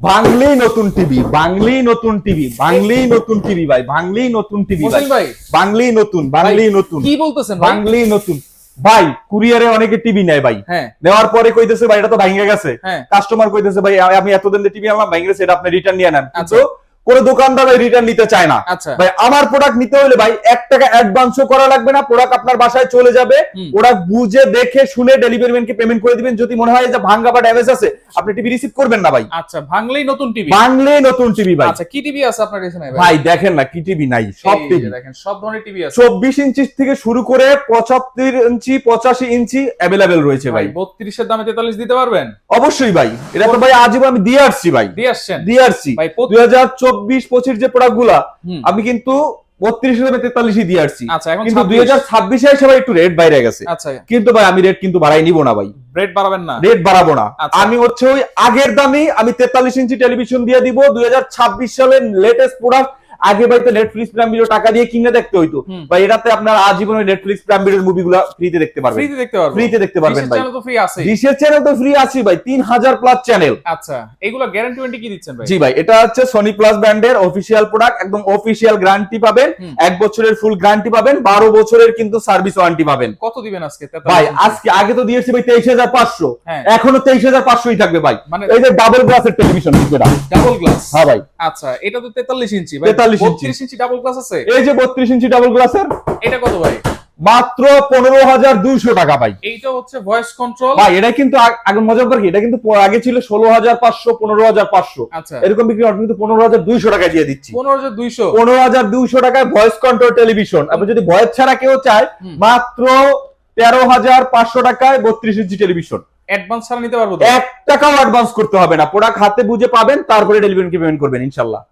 বাংলায় নতুন টিভি, বাংলায় নতুন টিভি, বাংলায় নতুন টিভি ভাই, বাংলায় নতুন টিভি ভাই, বাংলায় নতুন, বাংলায় নতুন, কি বলতেছেন বাংলায় নতুন ভাই। কুরিয়ারে অনেকে টিভি নেয় ভাই, হ্যাঁ নেওয়ার পরে কইতেছে ভাই এটা তো ভাঙে গেছে। হ্যাঁ কাস্টমার কইতেছে ভাই আমি এতদিন টিভি আনলাম ভাঙে গেছে, এটা আপনি রিটার্ন নিয়ে নেন। আচ্ছা। কিন্তু কোন দোকানদার ভাই রিটার্ন নিতে চায় না। আচ্ছা ভাই আমার প্রোডাক্ট নিতে হলে ভাই 1 টাকা অ্যাডভান্সও করা লাগবে না, প্রোডাক্ট আপনার বাসায় চলে যাবে। প্রোডাক্ট বুঝে দেখে শুনে ডেলিভারি ম্যানকে পেমেন্ট করে দিবেন। যদি মনে হয় যে ভাঙা বা ড্যামেজ আছে, আপনি টিভি রিসিভ করবেন না ভাই। আচ্ছা, ভাঙলেই নতুন টিভি, বাংলায় নতুন টিভি ভাই। আচ্ছা কি টিভি আছে আপনার কাছে? ভাই দেখেন না কি টিভি নাই, সব এই টিভি যে দেখেন সব ধরনের টিভি আছে। 24 ইঞ্চি থেকে শুরু করে 75 ইঞ্চি 85 ইঞ্চি অ্যাভেলেবেল রয়েছে ভাই। 32 এর দামে 43 দিতে পারবেন? অবশ্যই ভাই, এটা তো ভাই আজীবন আমি দিয়ে আসছি ভাই, দিয়ে আসছেন দিয়ে আসছি ভাই। 2024-25 যে প্রোডাক্ট গুলা আমি কিন্তু 32 এর দামে 43 দিয়ে আসছি। আচ্ছা, এখন কিন্তু 2026 এ সবাই একটু রেট বাইরে গেছে। আচ্ছা, কিন্তু ভাই আমি রেট কিন্তু বাড়াই নিব না ভাই, রেট বাড়াবেন না? রেট বাড়াবো না। আচ্ছা। আমি হচ্ছে ওই আগের দামেই আমি 43 ইঞ্চি টেলিভিশন দিয়ে দিব। 2026 সালের লেটেস্ট প্রোডাক্ট। আগে ভাই তো নেটফ্লিক্স প্রাইম ভিডিও টাকা দিয়ে কিনে দেখতে হইতো ভাই, এটাতে আপনার আজীবন ওই নেটফ্লিক্স প্রাইম ভিডিওর মুভিগুলো ফ্রিতে দেখতে পারবেন। ফ্রিতে দেখতে পারবেন? ফ্রিতে দেখতে পারবেন ভাই। চ্যানেল তো ফ্রি আছে, ডিশের চ্যানেল তো ফ্রি আছে ভাই, 3000 প্লাস চ্যানেল। আচ্ছা, এগুলো গ্যারান্টি ওয়ারেন্টি কি দিচ্ছেন ভাই? জি ভাই, এটা হচ্ছে সনি প্লাস ব্র্যান্ডের অফিশিয়াল প্রোডাক্ট, একদম অফিশিয়াল গ্যারান্টি পাবেন। 1 বছরের ফুল গ্যারান্টি পাবেন, 12 বছরের কিন্তু সার্ভিস ওয়ারেন্টি পাবেন। কত দিবেন আজকে? ভাই আজকে আগে তো দিয়েছি ভাই 23500, হ্যাঁ। এখনো 23500ই থাকবে ভাই। মানে এই যে ডাবল গ্লাসের টেলিভিশন যেটা, ডাবল গ্লাস? হ্যাঁ ভাই। আচ্ছা, এটা তো 43 ইঞ্চি ভাই, 43 ইঞ্চি। 32 ইঞ্চি ডাবল গ্লাস আছে? এই যে 32 ইঞ্চি ডাবল গ্লাসের, এটা কত ভাই? মাত্র 15200 টাকা ভাই। এইটা হচ্ছে ভয়েস কন্ট্রোল ভাই এটা কিন্তু আগে মজার ব্যাপার কি, এটা কিন্তু আগে ছিল 16500 15500, আচ্ছা, এরকম বিক্রি হয়, কিন্তু 15200 টাকা দিয়ে দিচ্ছি। 15200 15200 টাকায় ভয়েস কন্ট্রোল টেলিভিশন। আপনি যদি ভয়েস ছাড়া কেউ চায়, মাত্র 13500 টাকায় 32 ইঞ্চি টেলিভিশন। অ্যাডভান্স ছাড়া নিতে পারবো তো? 1 টাকাও অ্যাডভান্স করতে হবে না, প্রোডাক্ট হাতে বুঝে পাবেন, তারপরে ডেলিভারি পেমেন্ট করবেন ইনশাআল্লাহ।